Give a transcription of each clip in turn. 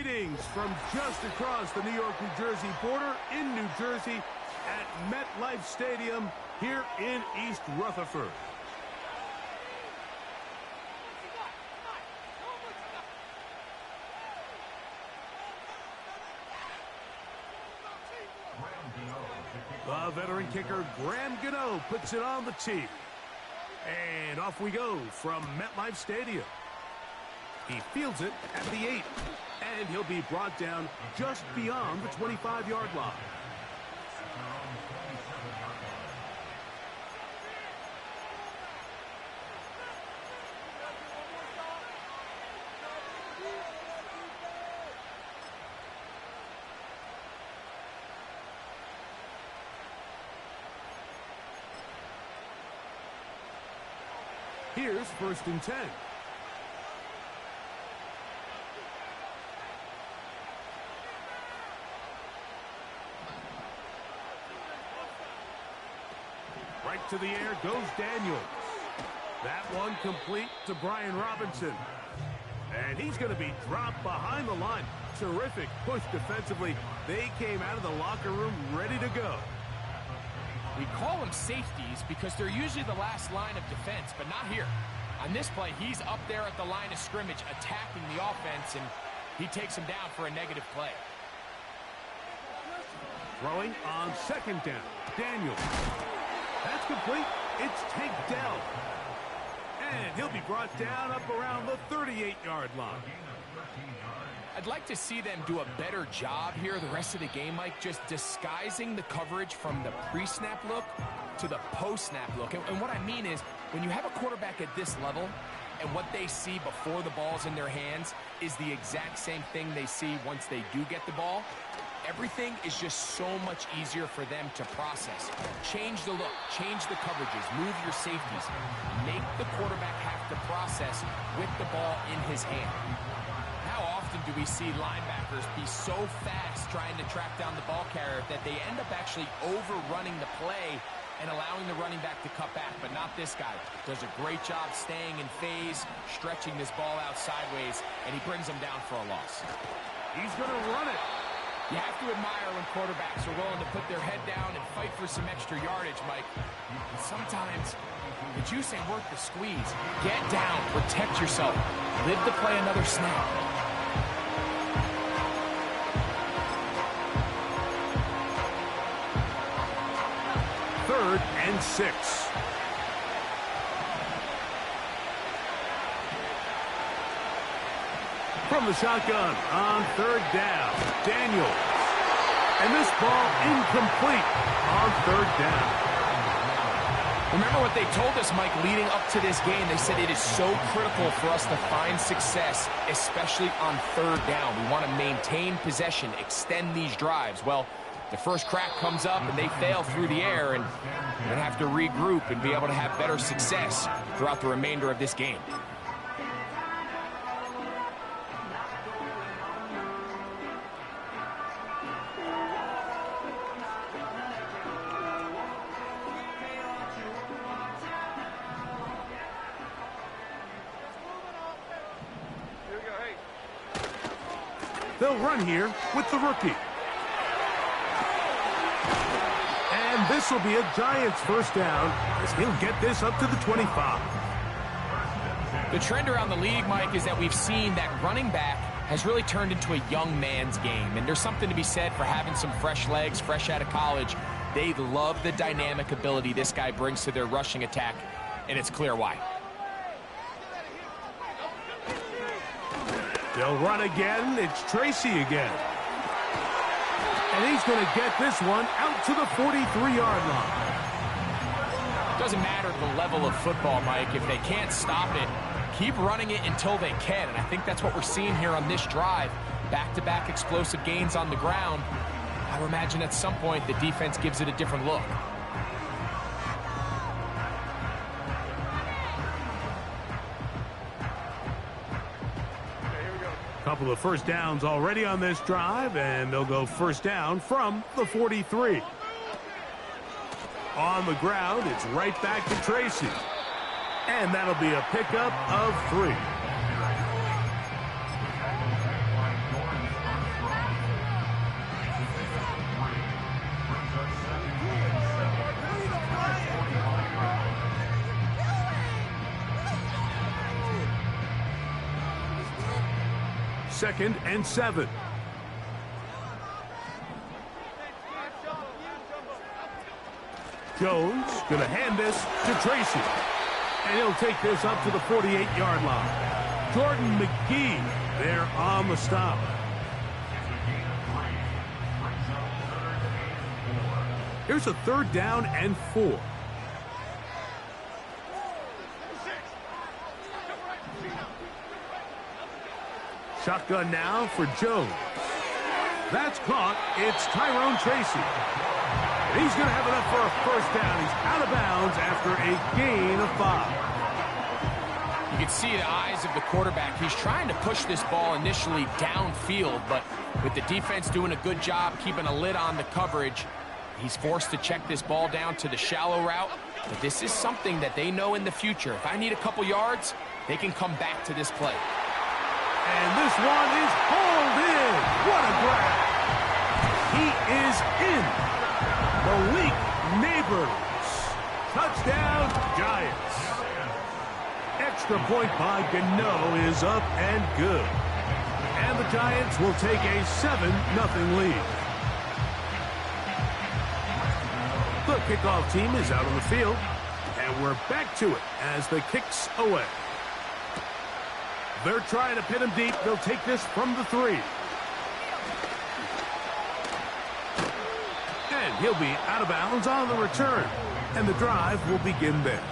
Greetings from just across the New York-New Jersey border in New Jersey at MetLife Stadium here in East Rutherford. The veteran kicker, Graham Gano, puts it on the tee. And off we go from MetLife Stadium. He fields it at the 8, and he'll be brought down just beyond the 25-yard line. Here's 1st and 10. Right to the air goes Daniels. That one complete to Brian Robinson. And he's going to be dropped behind the line. Terrific push defensively. They came out of the locker room ready to go. We call them safeties because they're usually the last line of defense, but not here. On this play, he's up there at the line of scrimmage attacking the offense, and he takes him down for a negative play. Throwing on 2nd down. Daniels. That's complete. It's Tank Dell. And he'll be brought down up around the 38-yard line. I'd like to see them do a better job here the rest of the game, Mike, just disguising the coverage from the pre-snap look to the post-snap look. And what I mean is, when you have a quarterback at this level and what they see before the ball's in their hands is the exact same thing they see once they do get the ball, everything is just so much easier for them to process. Change the look, change the coverages, move your safeties. Make the quarterback have to process with the ball in his hand. How often do we see linebackers be so fast trying to track down the ball carrier that they end up actually overrunning the play and allowing the running back to cut back? But not this guy. Does a great job staying in phase, stretching this ball out sideways, and he brings him down for a loss. He's going to run it. You have to admire when quarterbacks are willing to put their head down and fight for some extra yardage, Mike. And sometimes the juice ain't worth the squeeze. Get down, protect yourself, live to play another snap. 3rd and 6. From the shotgun on 3rd down, Daniels. And this ball incomplete on 3rd down. Remember what they told us, Mike, leading up to this game. They said it is so critical for us to find success, especially on 3rd down. We want to maintain possession, extend these drives. Well, the first crack comes up and they fail through the air, and we're going to have to regroup and be able to have better success throughout the remainder of this game. They'll run here with the rookie. And this will be a Giants 1st down as he'll get this up to the 25. The trend around the league, Mike, is that we've seen that running back has really turned into a young man's game. And there's something to be said for having some fresh legs, fresh out of college. They love the dynamic ability this guy brings to their rushing attack, and it's clear why. They'll run again. It's Tracy again. And he's going to get this one out to the 43-yard line. Doesn't matter the level of football, Mike. If they can't stop it, keep running it until they can. And I think that's what we're seeing here on this drive. Back-to-back explosive gains on the ground. I would imagine at some point the defense gives it a different look. Couple of 1st downs already on this drive, and they'll go 1st down from the 43. On the ground, it's right back to Tracy. And that'll be a pickup of 3. 2nd and 7. Jones going to hand this to Tracy. And he'll take this up to the 48-yard line. Jordan McGee there on the stop. Here's a 3rd down and 4. Shotgun now for Jones. That's caught. It's Tyrone Tracy. And he's going to have enough for a 1st down. He's out of bounds after a gain of 5. You can see the eyes of the quarterback. He's trying to push this ball initially downfield, but with the defense doing a good job keeping a lid on the coverage, he's forced to check this ball down to the shallow route. But this is something that they know in the future. If I need a couple yards, they can come back to this play. And this one is hauled in. What a grab. He is in. Malik Neighbors. Touchdown, Giants. Extra point by Gano is up and good. And the Giants will take a 7-0 lead. The kickoff team is out on the field. And we're back to it as the kick's away. They're trying to pin him deep. They'll take this from the 3. And he'll be out of bounds on the return. And the drive will begin there.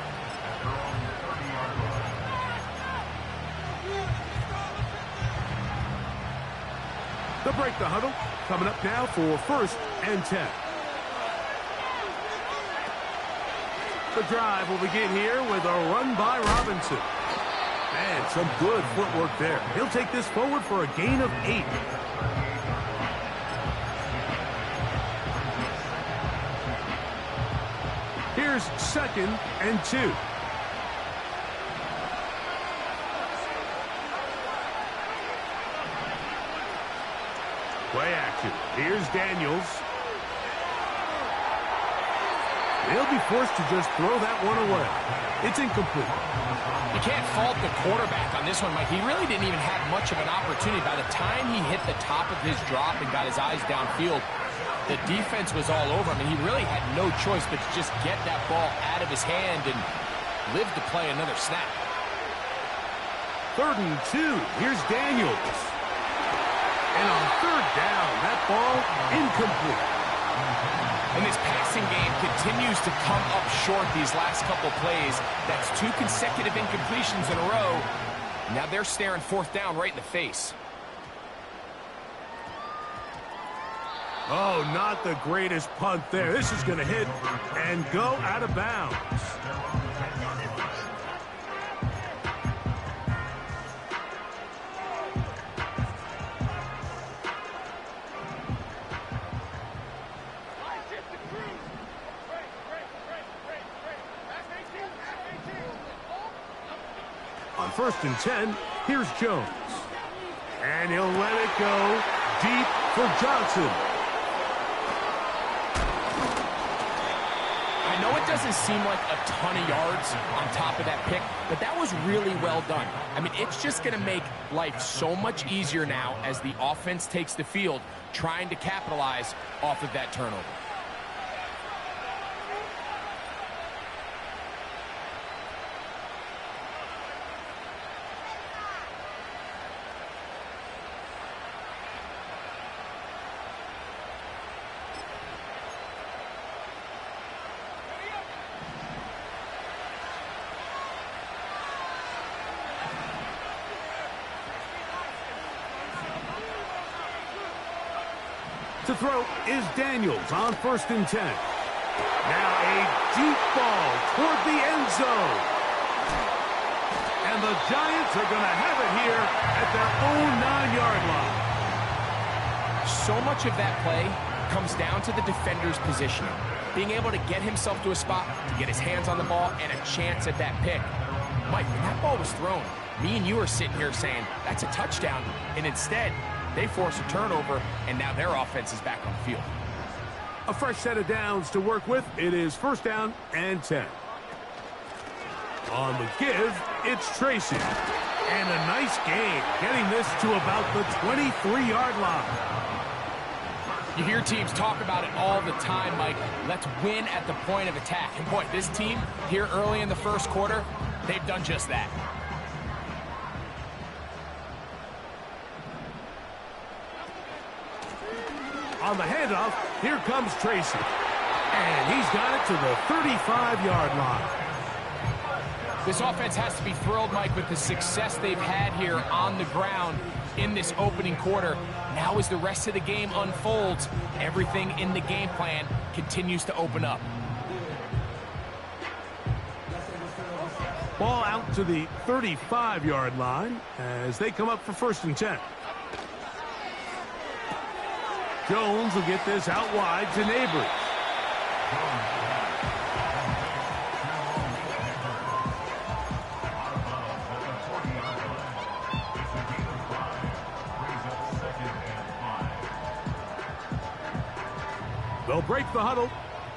They'll break the huddle. Coming up now for 1st and 10. The drive will begin here with a run by Robinson. And some good footwork there. He'll take this forward for a gain of 8. Here's 2nd and 2. Play action. Here's Daniels. They'll be forced to just throw that one away. It's incomplete. You can't fault the quarterback on this one, Mike. He really didn't even have much of an opportunity. By the time he hit the top of his drop and got his eyes downfield, the defense was all over him, and he really had no choice but to just get that ball out of his hand and live to play another snap. 3rd and 2. Here's Daniels. And on 3rd down, that ball incomplete. And this passing game continues to come up short these last couple plays. That's 2 consecutive incompletions in a row. Now they're staring 4th down right in the face. Oh, not the greatest punt there. This is going to hit and go out of bounds. On 1st and 10, here's Jones. And he'll let it go deep for Johnson. I know it doesn't seem like a ton of yards on top of that pick, but that was really well done. I mean, it's just going to make life so much easier now as the offense takes the field, trying to capitalize off of that turnover. To throw is Daniels on 1st and 10. Now a deep ball toward the end zone. And the Giants are going to have it here at their own 9-yard line. So much of that play comes down to the defender's positioning. Being able to get himself to a spot, to get his hands on the ball, and a chance at that pick. Mike, when that ball was thrown, me and you are sitting here saying, that's a touchdown. And instead, they force a turnover, and now their offense is back on the field. A fresh set of downs to work with. It is 1st down and 10. On the give, it's Tracy. And a nice gain, getting this to about the 23-yard line. You hear teams talk about it all the time, Mike. Let's win at the point of attack. And boy, this team here early in the first quarter, they've done just that. On the handoff, here comes Tracy. And he's got it to the 35-yard line. This offense has to be thrilled, Mike, with the success they've had here on the ground in this opening quarter. Now as the rest of the game unfolds, everything in the game plan continues to open up. Ball out to the 35-yard line as they come up for 1st and 10. Jones will get this out wide to Neighbors. They'll break the huddle.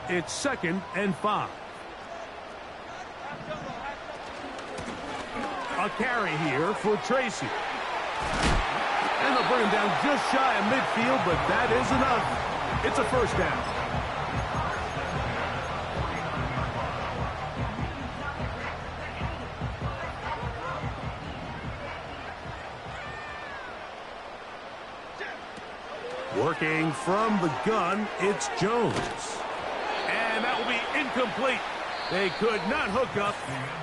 It's 2nd and 5. A carry here for Tracy. And they'll bring him down just shy of midfield, but that is enough. It's a 1st down. Working from the gun, it's Jones. And that will be incomplete. They could not hook up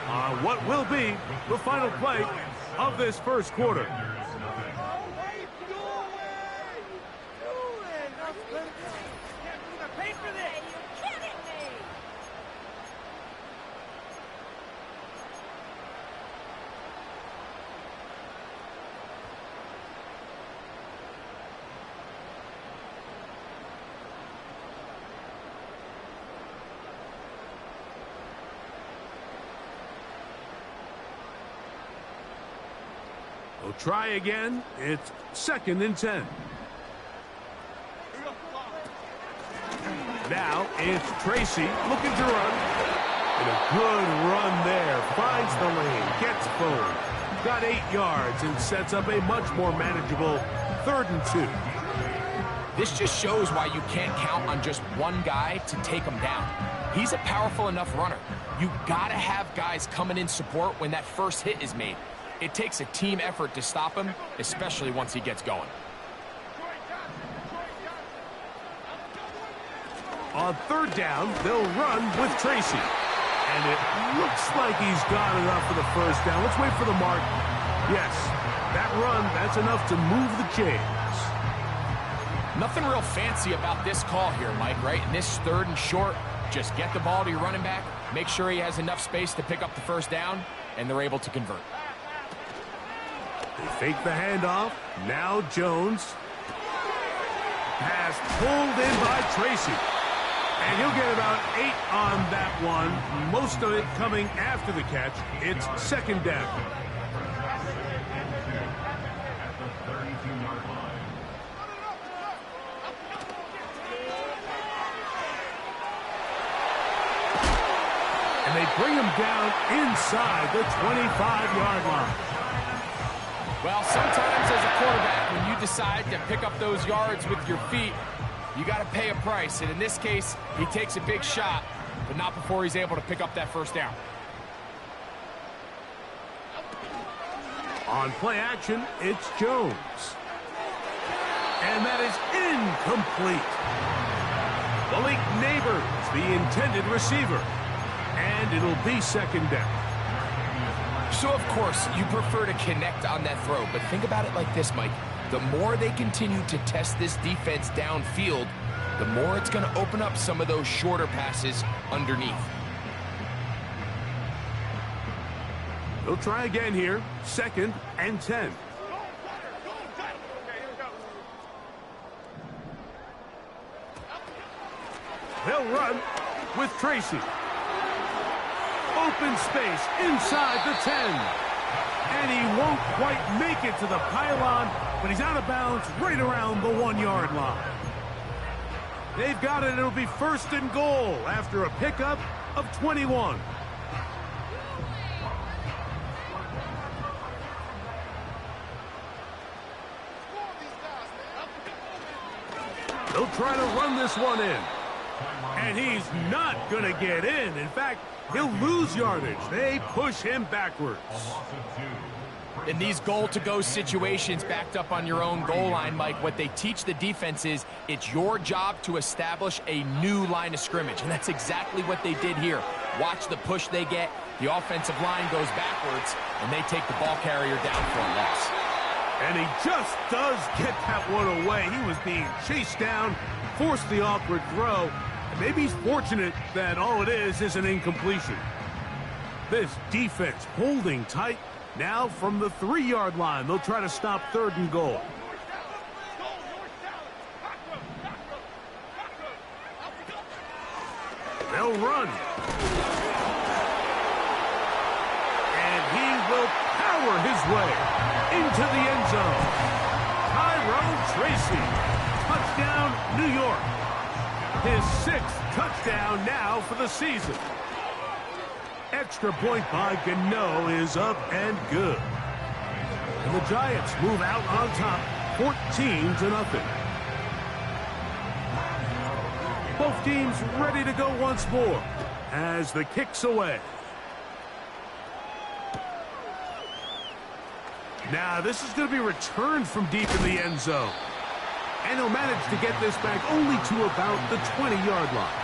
on what will be the final play of this first quarter. We'll try again. It's 2nd and 10. Now it's Tracy looking to run. And a good run there. Finds the lane. Gets forward. Got 8 yards and sets up a much more manageable 3rd and 2. This just shows why you can't count on just one guy to take him down. He's a powerful enough runner. You gotta have guys coming in support when that first hit is made. It takes a team effort to stop him, especially once he gets going. On 3rd down, they'll run with Tracy. And it looks like he's got enough for the 1st down. Let's wait for the mark. Yes, that run, that's enough to move the chains. Nothing real fancy about this call here, Mike, right? In this 3rd and short, just get the ball to your running back, make sure he has enough space to pick up the 1st down, and they're able to convert. They fake the handoff. Now Jones. Pass pulled in by Tracy. And he'll get about 8 on that one. Most of it coming after the catch. It's 2nd down. And they bring him down inside the 25-yard line. Well, sometimes as a quarterback, when you decide to pick up those yards with your feet, you got to pay a price. And in this case, he takes a big shot, but not before he's able to pick up that 1st down. On play action, it's Jones. And that is incomplete. Malik Neighbors, the intended receiver. And it'll be 2nd down. So, of course, you prefer to connect on that throw, but think about it like this, Mike. The more they continue to test this defense downfield, the more it's going to open up some of those shorter passes underneath. They'll try again here. 2nd and 10. They'll run with Tracy. Open space inside the 10. And he won't quite make it to the pylon, but he's out of bounds right around the 1-yard line. They've got it. It'll be 1st and goal after a pickup of 21. They'll try to run this one in. And he's not going to get in. In fact, he'll lose yardage. They push him backwards. In these goal-to-go situations backed up on your own goal line, Mike, what they teach the defense is it's your job to establish a new line of scrimmage, and that's exactly what they did here. Watch the push they get. The offensive line goes backwards, and they take the ball carrier down for a loss. And he just does get that one away. He was being chased down, forced the awkward throw. And maybe he's fortunate that all it is an incompletion. This defense holding tight. Now from the 3-yard line, they'll try to stop 3rd and goal. They'll run. And he will power his way into the end zone. Tyrone Tracy. Touchdown, New York. His 6th touchdown now for the season. Extra point by Gano is up and good. And the Giants move out on top, 14-0. Both teams ready to go once more as the kick's away. Now this is going to be returned from deep in the end zone. And he'll manage to get this back only to about the 20-yard line.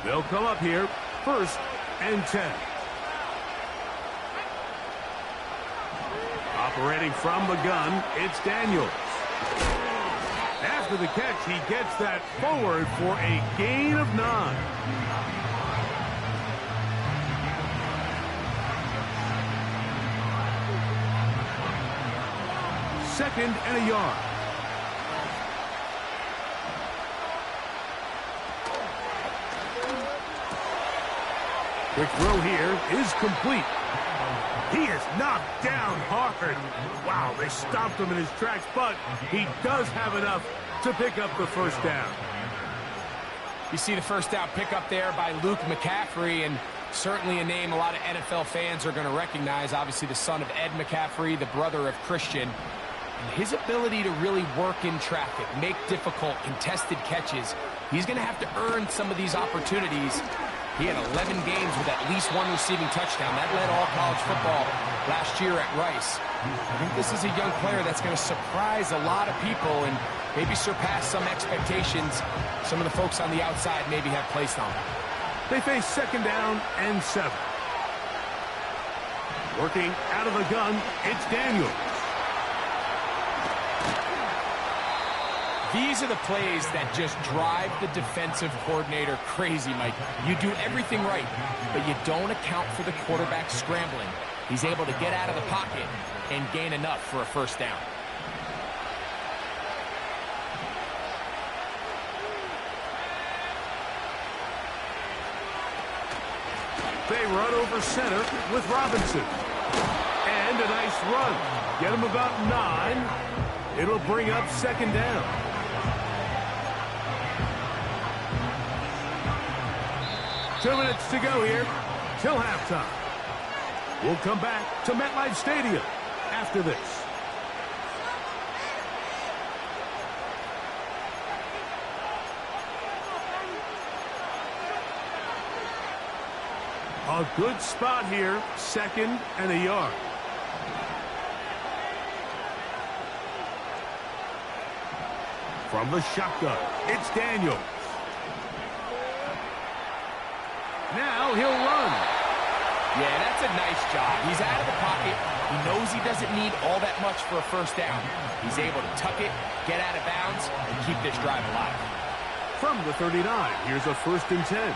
They'll come up here, 1st and 10. Operating from the gun, it's Daniels. After the catch, he gets that forward for a gain of 9. Second and a yard. Quick throw here is complete. He is knocked down hard. Wow, they stopped him in his tracks, but he does have enough to pick up the 1st down. You see the 1st down pickup there by Luke McCaffrey, and certainly a name a lot of NFL fans are going to recognize. Obviously the son of Ed McCaffrey, the brother of Christian. And his ability to really work in traffic, make difficult contested catches. He's going to have to earn some of these opportunities. He had 11 games with at least 1 receiving touchdown. That led all college football last year at Rice. I think this is a young player that's going to surprise a lot of people and maybe surpass some expectations some of the folks on the outside maybe have placed on him. They face 2nd down and 7. Working out of the gun, it's Daniels. These are the plays that just drive the defensive coordinator crazy, Mike. You do everything right, but you don't account for the quarterback scrambling. He's able to get out of the pocket and gain enough for a 1st down. They run over center with Robinson. And a nice run. Get him about 9. It'll bring up 2nd down. Two minutes to go here till halftime. We'll come back to MetLife Stadium after this. A good spot here, 2nd and a yard. From the shotgun, it's Daniels. Now he'll run. Yeah, that's a nice job. He's out of the pocket. He knows he doesn't need all that much for a 1st down. He's able to tuck it, get out of bounds, and keep this drive alive. From the 39, here's a 1st and 10.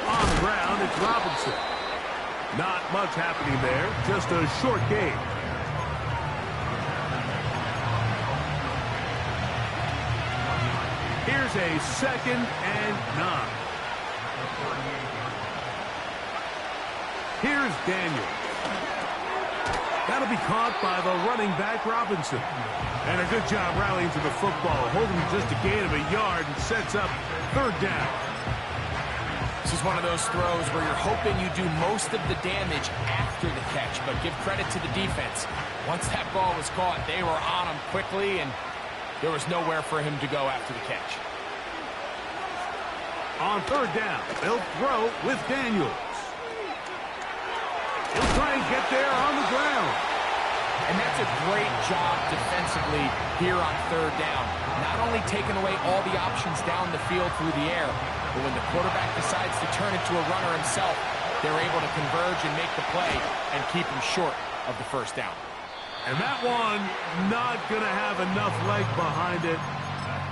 On the ground, it's Robinson. Not much happening there, just a short gain. Here's a 2nd and 9. Here's Daniel. That'll be caught by the running back, Robinson. And a good job rallying to the football, holding just a gain of a yard and sets up third down. This is one of those throws where you're hoping you do most of the damage after the catch, but give credit to the defense. Once that ball was caught, they were on him quickly, and there was nowhere for him to go after the catch. On third down, they'll throw with Daniels. He'll try and get there on the ground. And that's a great job defensively here on third down. Not only taking away all the options down the field through the air, but when the quarterback decides to turn into a runner himself, they're able to converge and make the play and keep him short of the first down. And that one not going to have enough leg behind it.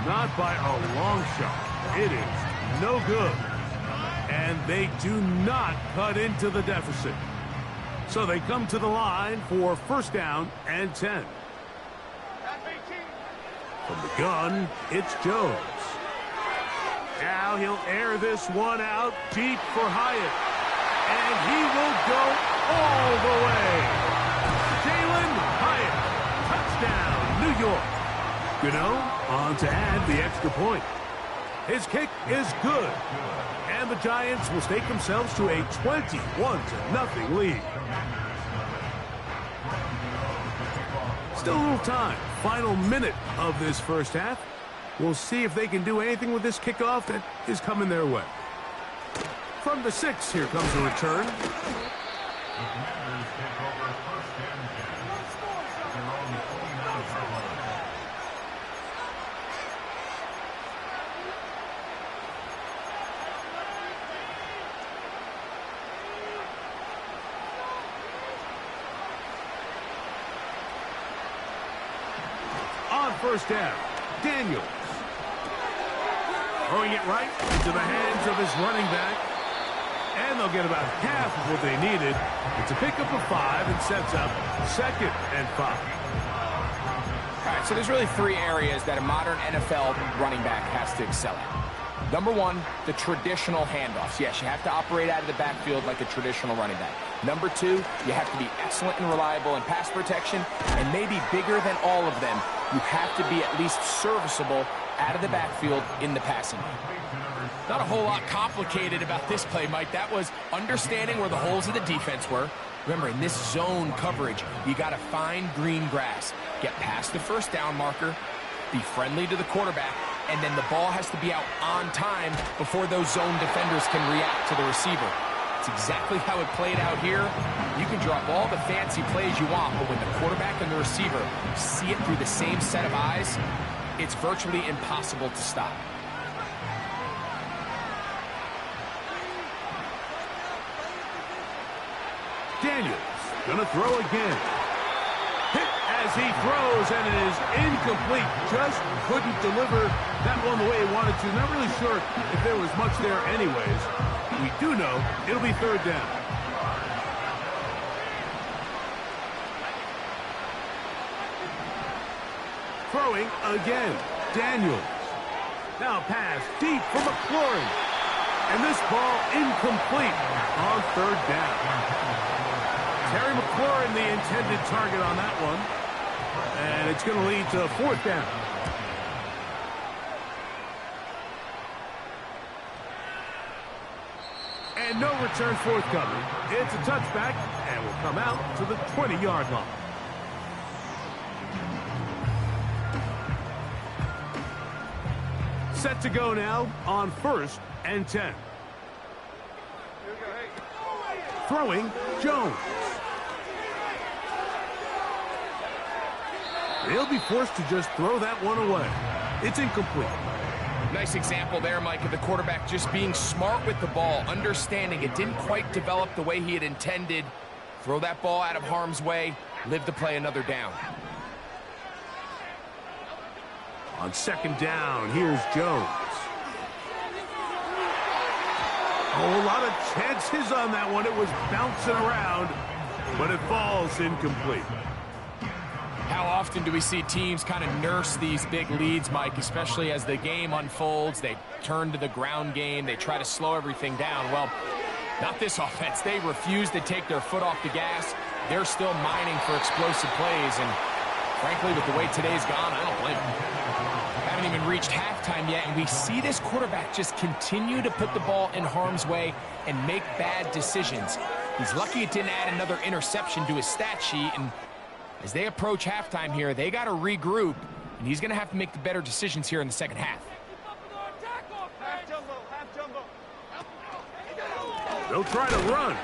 Not by a long shot. It is no good. And they do not cut into the deficit. So they come to the line for first down and 10. From the gun, it's Jones. Now he'll air this one out deep for Hyatt. And he will go all the way. Jalen Hyatt, touchdown, New York. Gano on to add the extra point. His kick is good. And the Giants will stake themselves to a 21-0 lead. Still a little time. Final minute of this first half. We'll see if they can do anything with this kickoff that is coming their way. From the 6, here comes a return. On first down, Daniels. Throwing it right into the hands of his running back. And they'll get about half of what they needed. It's a pickup of 5 and sets up 2nd and 5. All right, so there's really 3 areas that a modern NFL running back has to excel at. Number 1, the traditional handoffs. Yes, you have to operate out of the backfield like a traditional running back. Number 2, you have to be excellent and reliable in pass protection. And maybe bigger than all of them, you have to be at least serviceable out of the backfield in the passing game. Not a whole lot complicated about this play, Mike. That was understanding where the holes of the defense were. Remember, in this zone coverage, you got to find green grass. Get past the first down marker, be friendly to the quarterback, and then the ball has to be out on time before those zone defenders can react to the receiver. It's exactly how it played out here. You can drop all the fancy plays you want, but when the quarterback and the receiver see it through the same set of eyes, it's virtually impossible to stop. Daniels gonna throw again. Hit as he throws, and it is incomplete. Just couldn't deliver that one the way he wanted to. Not really sure if there was much there anyways. We do know it'll be third down. Throwing again. Daniels. Now pass deep for McLaurin. And this ball incomplete on third down. Terry McLaurin, the intended target on that one. And it's going to lead to fourth down. And no return forthcoming. It's a touchback, and will come out to the 20-yard line. Set to go now on 1st and 10. Throwing, Jones. They'll be forced to just throw that one away. It's incomplete. Nice example there, Mike, of the quarterback just being smart with the ball, understanding it didn't quite develop the way he had intended. Throw that ball out of harm's way, live to play another down. On 2nd down, here's Jones. Oh, a lot of chances on that one. It was bouncing around, but it falls incomplete. How often do we see teams kind of nurse these big leads, Mike, especially as the game unfolds? They turn to the ground game. They try to slow everything down. Well, Not this offense. They refuse to take their foot off the gas. They're still mining for explosive plays, and frankly, with the way today's gone, I don't blame them. Haven't even reached halftime yet, and we see this quarterback just continue to put the ball in harm's way and make bad decisions. He's lucky it didn't add another interception to his stat sheet, and as they approach halftime here, they got to regroup, and he's going to have to make the better decisions here in the second half. They'll try to run.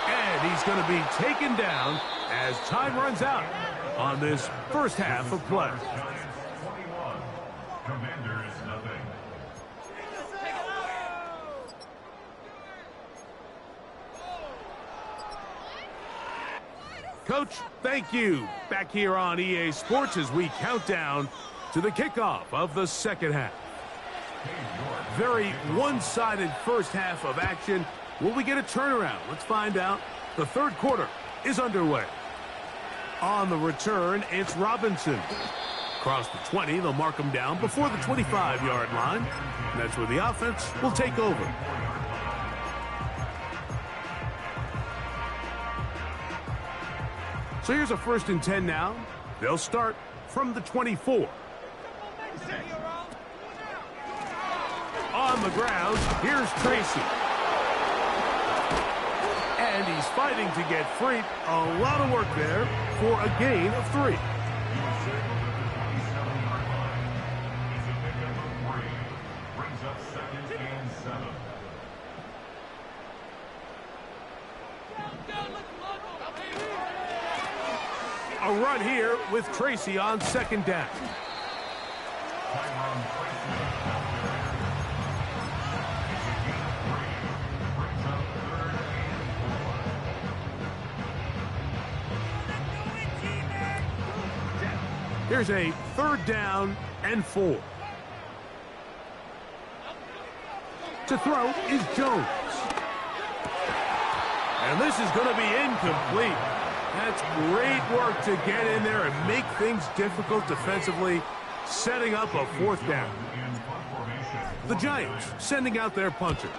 And he's going to be taken down as time runs out on this first half of play. Commanders nothing. Coach, thank you. Back here on EA Sports as we count down to the kickoff of the second half. Very one-sided first half of action. Will we get a turnaround? Let's find out. The third quarter is underway. On the return, it's Robinson. Across the 20, they'll mark him down before the 25-yard line. And that's where the offense will take over. So here's a 1st and 10 now. They'll start from the 24. On the ground, here's Tracy. And he's fighting to get free. A lot of work there for a gain of 3. Brings up 2nd and 7. A run here with Tracy on 2nd down. Here's a 3rd down and 4. To throw is Jones. And this is going to be incomplete. That's great work to get in there and make things difficult defensively, setting up a 4th down. The Giants sending out their punter.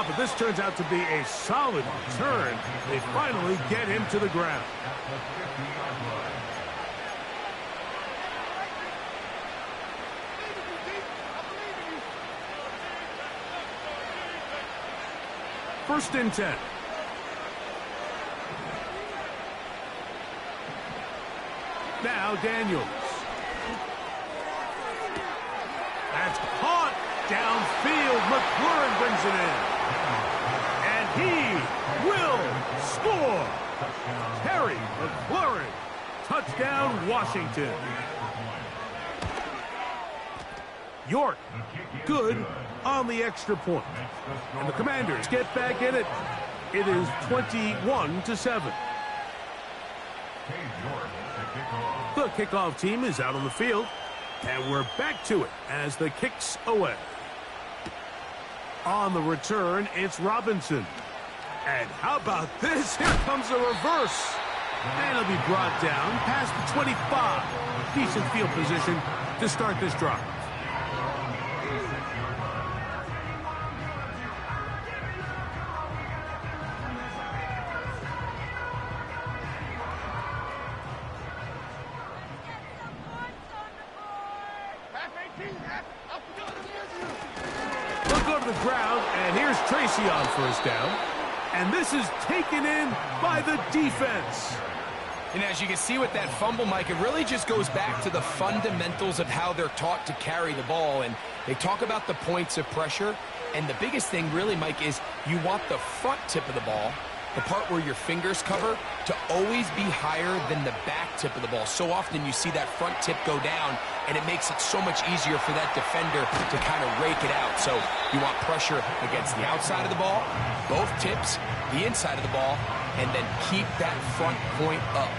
But this turns out to be a solid return. They finally get him to the ground. First and 10. Now Daniels. That's caught downfield. McLaurin brings it in. And he will score. Terry McLaurin. Touchdown, Washington. York, good on the extra point. And the Commanders get back in it. It is 21-7. The kickoff team is out on the field. And we're back to it as the kick's away. On the return, it's Robinson. And how about this? Here comes a reverse. And he'll be brought down past the 25. Decent field position to start this drive. They'll go to the ground, and here's Tracy on 1st down. And this is taken in by the defense. And as you can see with that fumble, Mike, it really just goes back to the fundamentals of how they're taught to carry the ball. And they talk about the points of pressure. And the biggest thing really, Mike, is you want the front tip of the ball, the part where your fingers cover, to always be higher than the back tip of the ball. So often you see that front tip go down, and it makes it so much easier for that defender to kind of rake it out. So you want pressure against the outside of the ball, both tips, the inside of the ball, and then keep that front point up.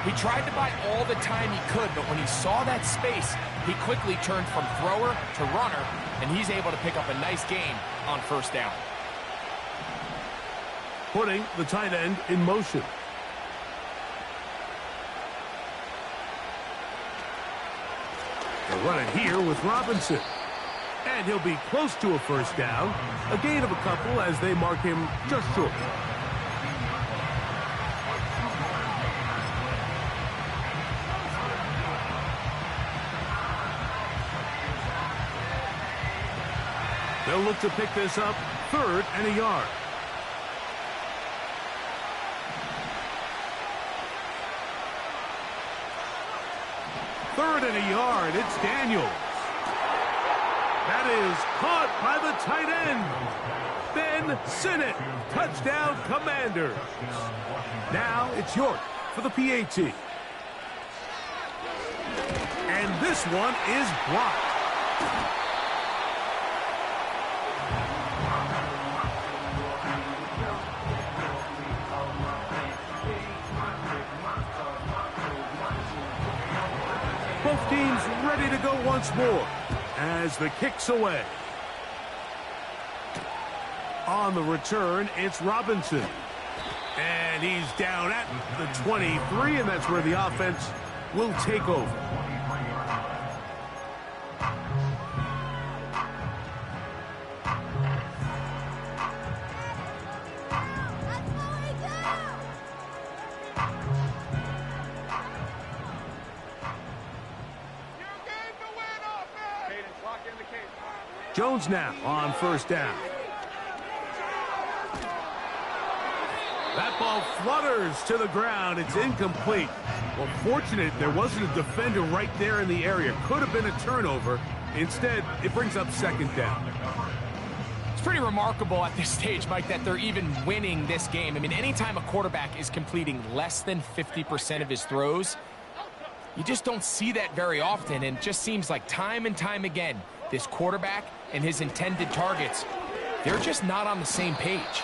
He tried to buy all the time he could, but when he saw that space, he quickly turned from thrower to runner, and he's able to pick up a nice gain on 1st down. putting the tight end in motion. They'll run it here with Robinson. And he'll be close to a first down. A gain of a couple as they mark him just short. They'll look to pick this up, 3rd and a yard. Third and a yard, it's Daniels. That is caught by the tight end. Ben Sinnott, touchdown Commanders. Now it's York for the PAT. And this one is blocked. Both teams ready to go once more as the kick's away. On the return, it's Robinson. And he's down at the 23, and that's where the offense will take over. Jones now on first down. That ball flutters to the ground. It's incomplete. Well, fortunate there wasn't a defender right there in the area. Could have been a turnover. Instead, it brings up 2nd down. It's pretty remarkable at this stage, Mike, that they're even winning this game. I mean, anytime a quarterback is completing less than 50% of his throws, you just don't see that very often, and it just seems like time and time again, this quarterback and his intended targets, they're just not on the same page.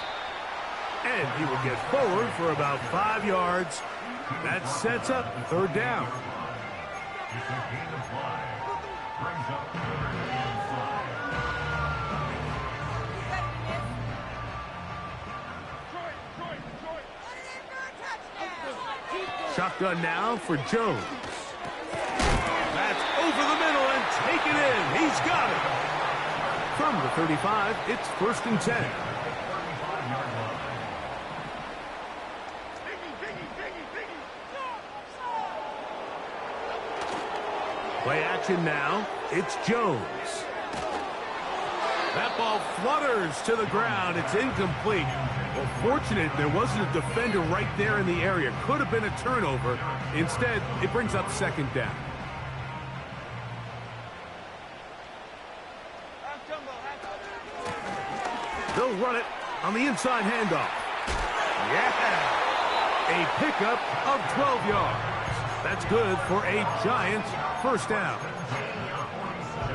And he will get forward for about 5 yards. That sets up 3rd down. Shotgun now for Jones. That's over the middle and taken in. He's got it. From the 35, it's 1st and 10. Play action now. It's Jones. That ball flutters to the ground. It's incomplete. Well, fortunate there wasn't a defender right there in the area. Could have been a turnover. Instead, it brings up 2nd down. They'll run it on the inside handoff. Yeah! A pickup of 12 yards. That's good for a Giants first down.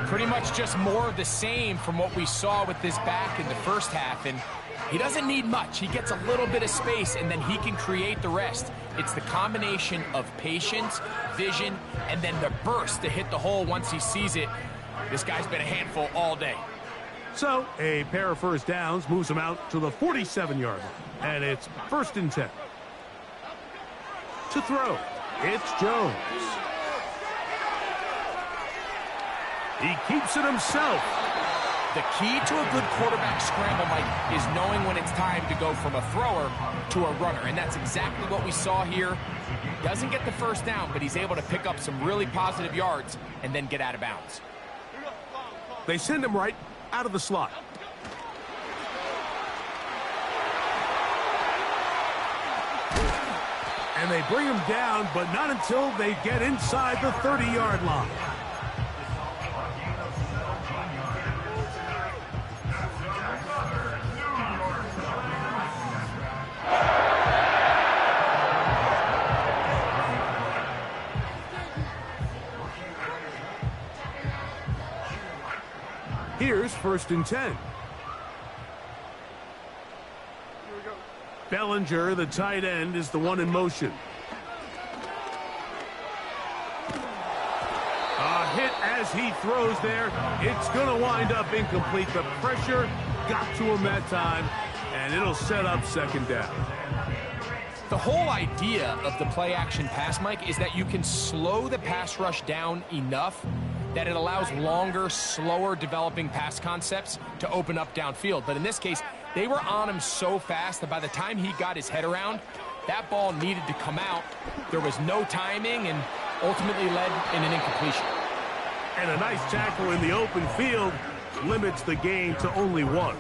Pretty much just more of the same from what we saw with this back in the first half, and he doesn't need much. He gets a little bit of space, and then he can create the rest. It's the combination of patience, vision, and then the burst to hit the hole once he sees it. This guy's been a handful all day. So, a pair of first downs moves him out to the 47-yard line, and it's 1st and 10. To throw, it's Jones. He keeps it himself. The key to a good quarterback scramble, Mike, is knowing when it's time to go from a thrower to a runner, and that's exactly what we saw here. Doesn't get the first down, but he's able to pick up some really positive yards and then get out of bounds. They send him right out of the slot. And they bring him down, but not until they get inside the 30-yard line. Here's 1st and 10. Bellinger, the tight end, is the one in motion. A hit as he throws there. It's going to wind up incomplete. The pressure got to him that time, And it'll set up second down. The whole idea of the play-action pass, Mike, is that you can slow the pass rush down enough that it allows longer, slower developing pass concepts to open up downfield. But in this case, they were on him so fast that by the time he got his head around, that ball needed to come out. There was no timing and ultimately led in an incompletion. And a nice tackle in the open field limits the gain to only one.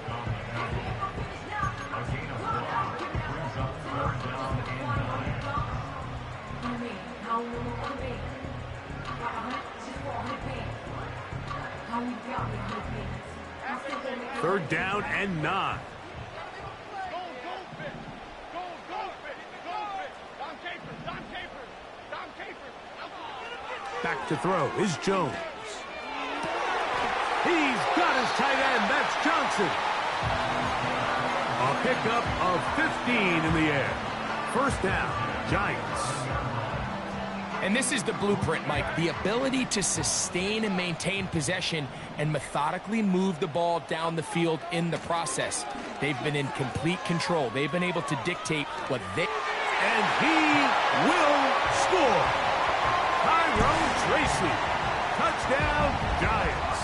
Third down and 9. Back to throw is Jones. He's got his tight end. That's Johnson. A pickup of 15 in the air. First down, Giants. And this is the blueprint, Mike. The ability to sustain and maintain possession and methodically move the ball down the field in the process. They've been in complete control. They've been able to dictate what they... And he will score. Tyrone Tracy. Touchdown, Giants.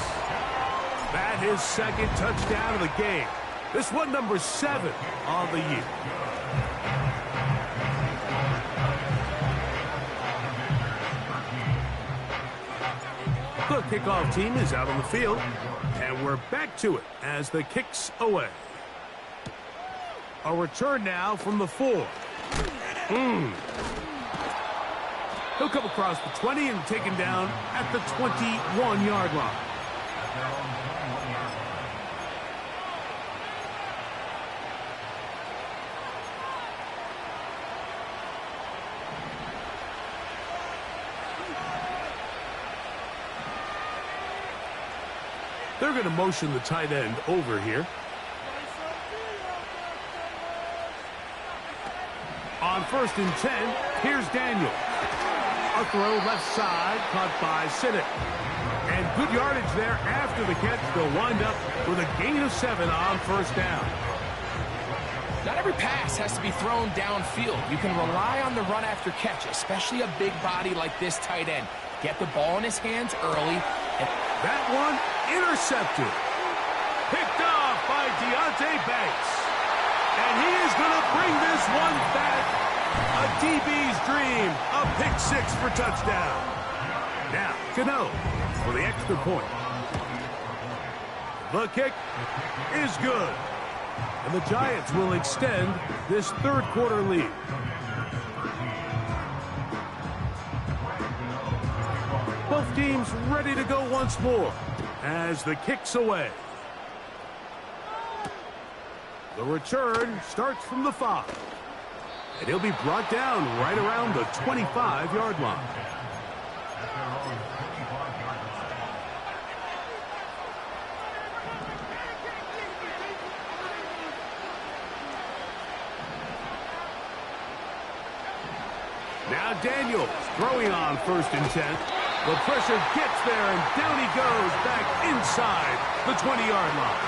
That his second touchdown of the game. This one number 7 on the year. The kickoff team is out on the field, and we're back to it as the kick's away. A return now from the 4. He'll come across the 20 and taken down at the 21-yard line. They're going to motion the tight end over here. On 1st and 10, here's Daniel. A throw left side, caught by Sinnott. And good yardage there after the catch. They'll wind up with a gain of 7 on 1st down. Not every pass has to be thrown downfield. You can rely on the run after catch, especially a big body like this tight end. Get the ball in his hands early. And that one intercepted. Picked off by Deontay Banks. And he is going to bring this one back. A DB's dream. A pick 6 for touchdown. Now, Cano for the extra point. The kick is good. And the Giants will extend this third quarter lead. Both teams ready to go once more as the kick's away. The return starts from the 5. And he'll be brought down right around the 25-yard line. Now Daniels throwing on 1st and 10. The pressure gets there, and down he goes back inside the 20-yard line.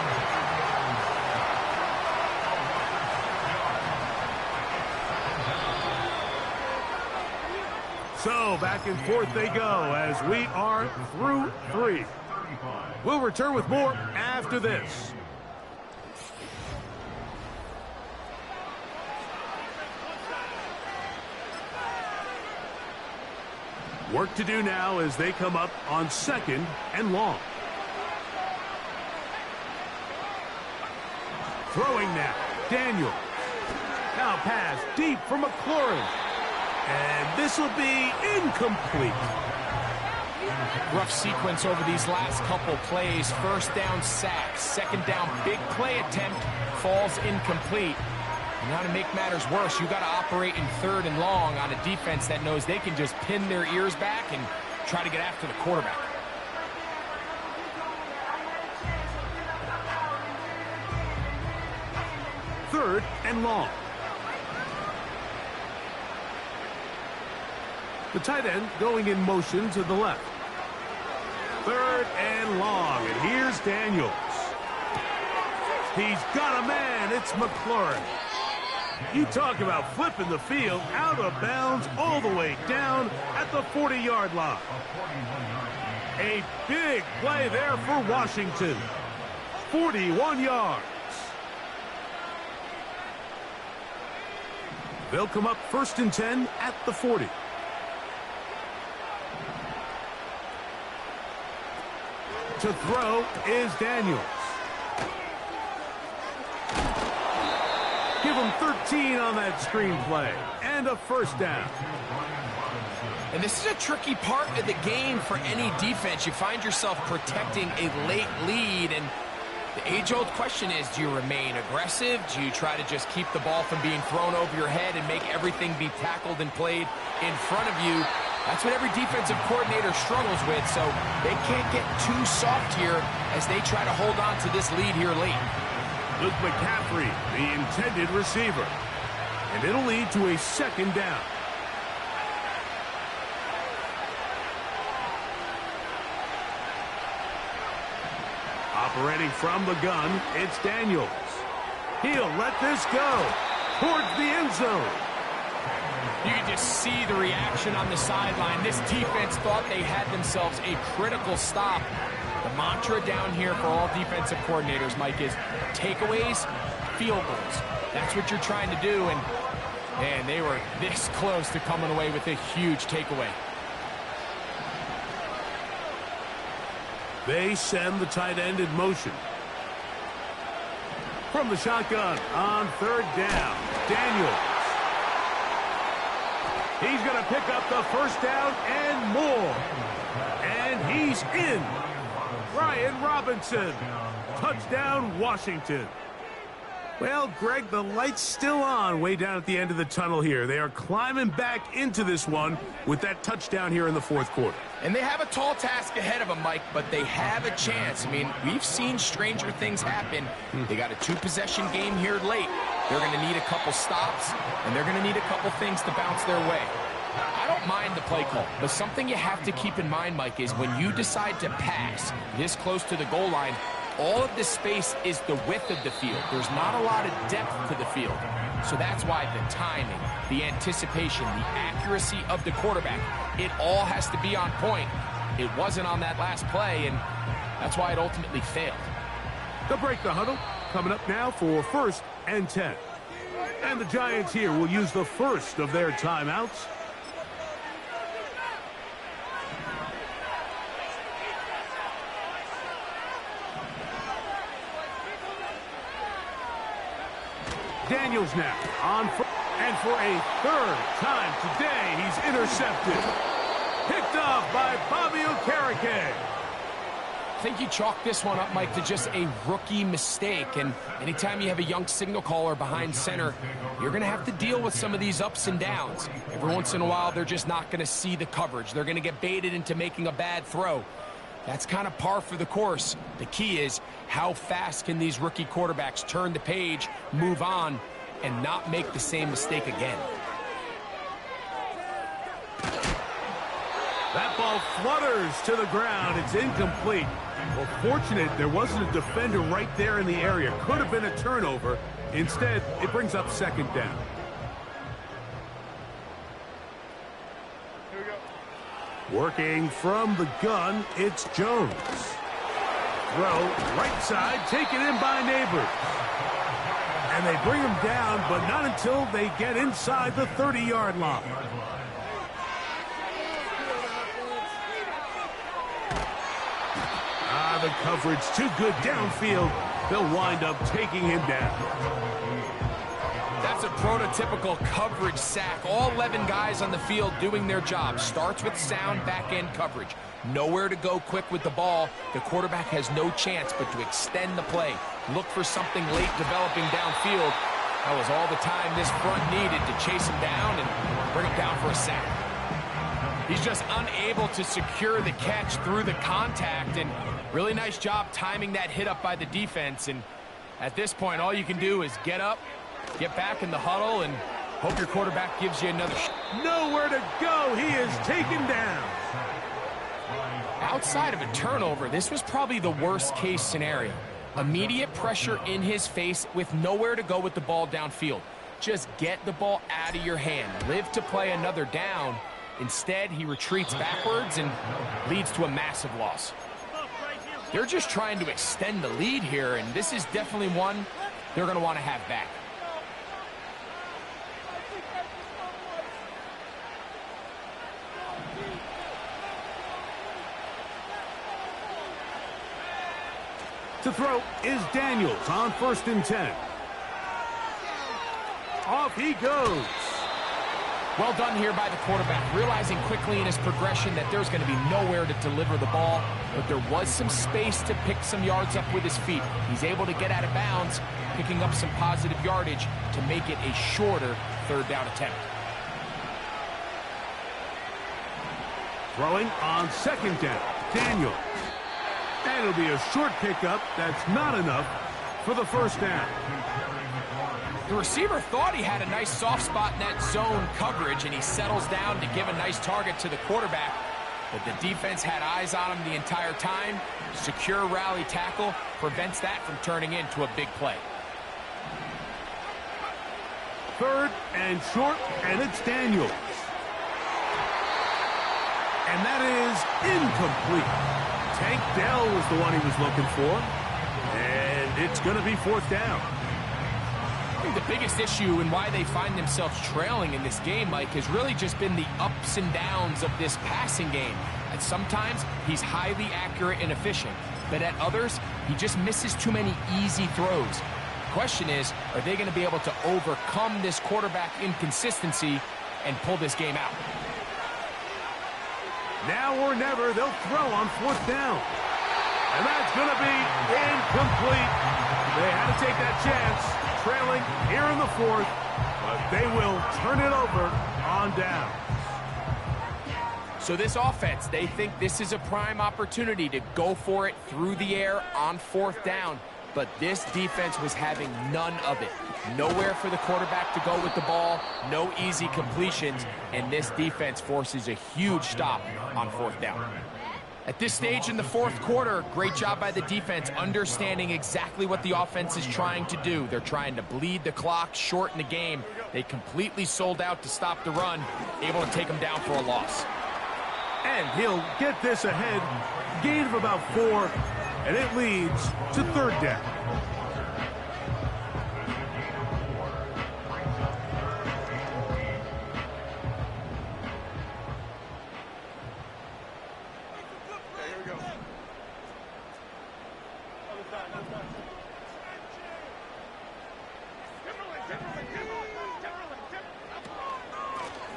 So back and forth they go as we are through 3. We'll return with more after this. Work to do now as they come up on 2nd and long. Throwing now, Daniel. Now pass deep for McLaurin. And this will be incomplete. Rough sequence over these last couple plays. 1st down sack, 2nd down big play attempt, falls incomplete. And now to make matters worse, you got to operate in 3rd and long on a defense that knows they can just pin their ears back and try to get after the quarterback. Third and long. The tight end going in motion to the left. 3rd and long, and here's Daniels. He's got a man. It's McLaurin. You talk about flipping the field out of bounds all the way down at the 40-yard line. A big play there for Washington. 41 yards. They'll come up 1st and 10 at the 40. To throw is Daniels. Give him 13 on that screenplay. And a first down. And this is a tricky part of the game for any defense. You find yourself protecting a late lead, and the age-old question is, do you remain aggressive? Do you try to just keep the ball from being thrown over your head and make everything be tackled and played in front of you? That's what every defensive coordinator struggles with, so they can't get too soft here as they try to hold on to this lead here late. Luke McCaffrey, the intended receiver. And it'll lead to a 2nd down. Operating from the gun, it's Daniels. He'll let this go towards the end zone. You can just see the reaction on the sideline. This defense thought they had themselves a critical stop. The mantra down here for all defensive coordinators, Mike, is takeaways, field goals. That's what you're trying to do, and man, they were this close to coming away with a huge takeaway. They send the tight end in motion. From the shotgun on 3rd down, Daniels. He's going to pick up the first down and more. And he's in. Brian Robinson. Touchdown, Washington. Well, Greg, the light's still on way down at the end of the tunnel here. They are climbing back into this one with that touchdown here in the 4th quarter. And they have a tall task ahead of them, Mike, but they have a chance. I mean, we've seen stranger things happen. They got a 2-possession game here late. They're going to need a couple stops, and they're going to need a couple things to bounce their way. I don't mind the play call, but something you have to keep in mind, Mike, is when you decide to pass this close to the goal line, all of the space is the width of the field. There's not a lot of depth to the field. So that's why the timing, the anticipation, the accuracy of the quarterback, it all has to be on point. It wasn't on that last play, and that's why it ultimately failed. They'll break the huddle. Coming up now for 1st and 10. And the Giants here will use the first of their timeouts. Daniels now on and for a 3rd time today, he's intercepted. Picked off by Bobby Okereke. I think you chalk this one up, Mike, to just a rookie mistake. And anytime you have a young signal caller behind center, you're going to have to deal with some of these ups and downs. Every once in a while, they're just not going to see the coverage. They're going to get baited into making a bad throw. That's kind of par for the course. The key is how fast can these rookie quarterbacks turn the page, move on, and not make the same mistake again. That ball flutters to the ground. It's incomplete. Well, fortunate there wasn't a defender right there in the area. Could have been a turnover. Instead, it brings up 2nd down. Working from the gun, it's Jones. Throw, right side, taken in by Neighbors. And they bring him down, but not until they get inside the 30-yard line. The coverage too good downfield. They'll wind up taking him down. That's a prototypical coverage sack. All 11 guys on the field doing their job. Starts with sound back-end coverage. Nowhere to go quick with the ball. The quarterback has no chance but to extend the play. Look for something late developing downfield. That was all the time this front needed to chase him down and bring him down for a sack. He's just unable to secure the catch through the contact, and really nice job timing that hit up by the defense. And at this point, all you can do is get up, get back in the huddle, and hope your quarterback gives you another shot. Nowhere to go. He is taken down. Outside of a turnover, this was probably the worst case scenario. Immediate pressure in his face with nowhere to go with the ball downfield. Just get the ball out of your hand. Live to play another down. Instead, he retreats backwards and leads to a massive loss. They're just trying to extend the lead here, and this is definitely one they're going to want to have back. To throw is Daniels on 1st and 10. Off he goes. Well done here by the quarterback, realizing quickly in his progression that there's going to be nowhere to deliver the ball, but there was some space to pick some yards up with his feet. He's able to get out of bounds, picking up some positive yardage to make it a shorter 3rd down attempt. Throwing on 2nd down, Daniels. And it'll be a short pickup. That's not enough for the 1st down. The receiver thought he had a nice soft spot in that zone coverage, and he settles down to give a nice target to the quarterback. But the defense had eyes on him the entire time. Secure rally tackle prevents that from turning into a big play. 3rd and short, and it's Daniels. And that is incomplete. Tank Dell was the one he was looking for. And it's going to be 4th down. I think the biggest issue and why they find themselves trailing in this game, Mike, has really just been the ups and downs of this passing game. And sometimes he's highly accurate and efficient, but at others, he just misses too many easy throws. The question is, are they going to be able to overcome this quarterback inconsistency and pull this game out? Now or never, they'll throw on 4th down. And that's going to be incomplete. They had to take that chance, trailing here in the 4th, but they will turn it over on down. So this offense, they think this is a prime opportunity to go for it through the air on 4th down. But this defense was having none of it. Nowhere for the quarterback to go with the ball, no easy completions, and this defense forces a huge stop on 4th down. At this stage in the 4th quarter, great job by the defense understanding exactly what the offense is trying to do. They're trying to bleed the clock, shorten the game. They completely sold out to stop the run, able to take them down for a loss. And he'll get this ahead, gain of about 4, and it leads to 3rd down.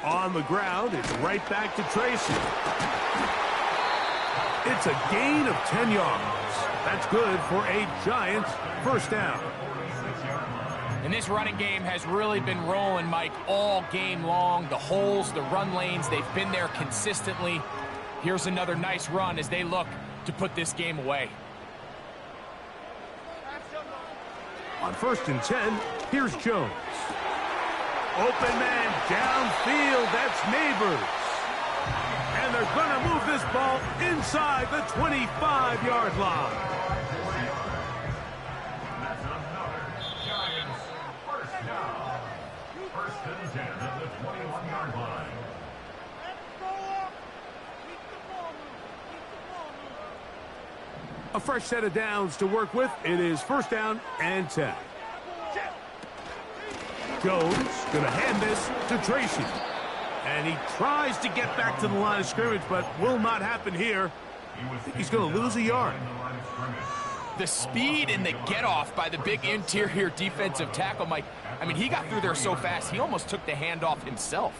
On the ground, it's right back to Tracy. It's a gain of 10 yards. That's good for a Giants 1st down. And this running game has really been rolling, Mike, all game long. The holes, the run lanes, they've been there consistently. Here's another nice run as they look to put this game away. On 1st and 10, here's Jones. Open man downfield, that's Neighbors. And they're going to move this ball inside the 25-yard line. That's another Giants 1st down. 1st and 10 at the 21-yard line. A fresh set of downs to work with. It is 1st down and 10. Jones going to hand this to Tracy. And he tries to get back to the line of scrimmage, but will not happen here. I think he's going to lose a yard. The speed and the get-off by the big interior defensive tackle, Mike. I mean, he got through there so fast, he almost took the handoff himself.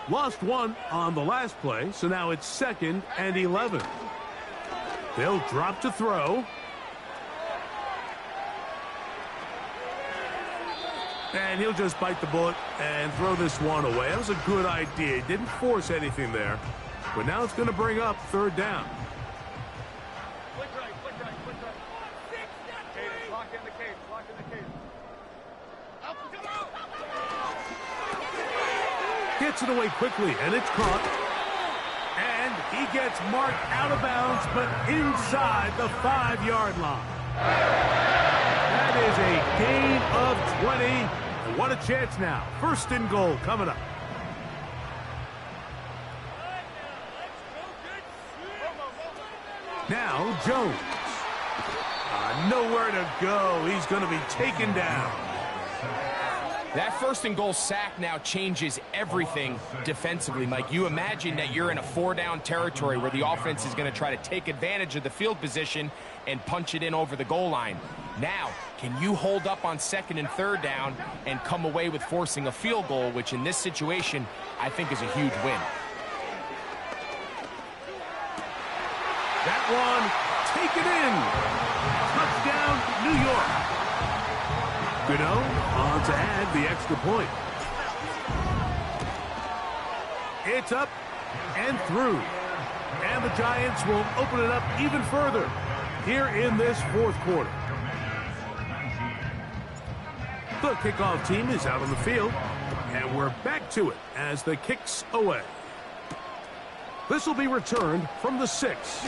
Lost 1 on the last play, so now it's 2nd and 11. They'll drop to throw. And he'll just bite the bullet and throw this one away. That was a good idea. He didn't force anything there. But now it's going to bring up 3rd down. Flick right, flick right, flick right. Cadence, lock in the cadence, lock in the cadence. Gets it away quickly, and it's caught. And he gets marked out of bounds, but inside the 5-yard line. That is a gain of 20. And what a chance now. First and goal coming up. Now Jones. Nowhere to go. He's going to be taken down. That first and goal sack now changes everything defensively, Mike. You imagine that you're in a 4-down territory where the offense is going to try to take advantage of the field position and punch it in over the goal line. Now, can you hold up on 2nd and 3rd down and come away with forcing a field goal, which in this situation I think is a huge win. That one taken in. Touchdown, New York. Gano on to add the extra point. It's up and through. And the Giants will open it up even further here in this 4th quarter. The kickoff team is out on the field, and we're back to it as the kick's away. This will be returned from the 6.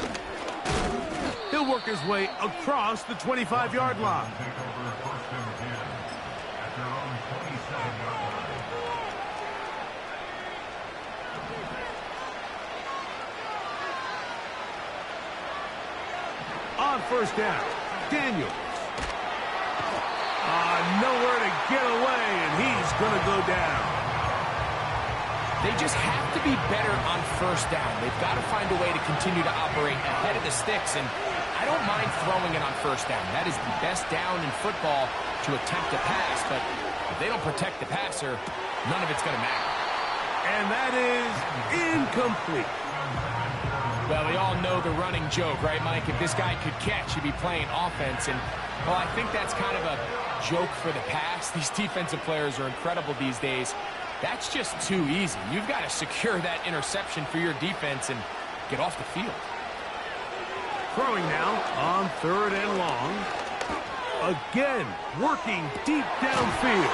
He'll work his way across the 25-yard line. On first down, Daniels. Nowhere to get away, and he's going to go down. They just have to be better on first down. They've got to find a way to continue to operate ahead of the sticks, and I don't mind throwing it on first down. That is the best down in football to attempt to pass, but if they don't protect the passer, none of it's going to matter. And that is incomplete. Well, we all know the running joke, right, Mike? If this guy could catch, he'd be playing offense, and, well, I think that's kind of a joke for the pass. These defensive players are incredible these days. That's just too easy. You've got to secure that interception for your defense and get off the field. Throwing now on 3rd and long. Again, working deep downfield.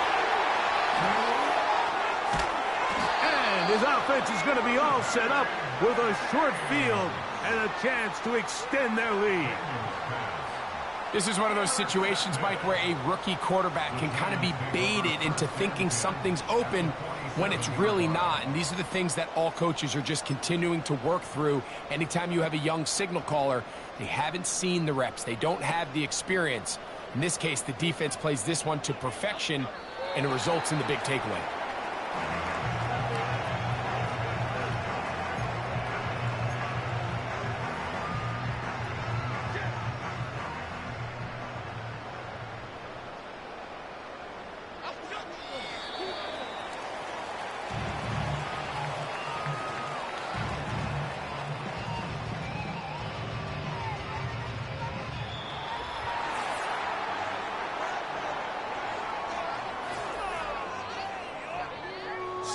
And his offense is going to be all set up with a short field and a chance to extend their lead. This is one of those situations, Mike, where a rookie quarterback can kind of be baited into thinking something's open when it's really not. And these are the things that all coaches are just continuing to work through. Anytime you have a young signal caller, they haven't seen the reps. They don't have the experience. In this case, the defense plays this one to perfection, and it results in the big takeaway.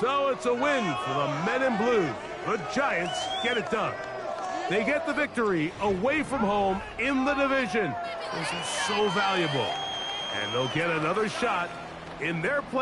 So it's a win for the Men in Blue. The Giants get it done. They get the victory away from home in the division. This is so valuable. And they'll get another shot in their place.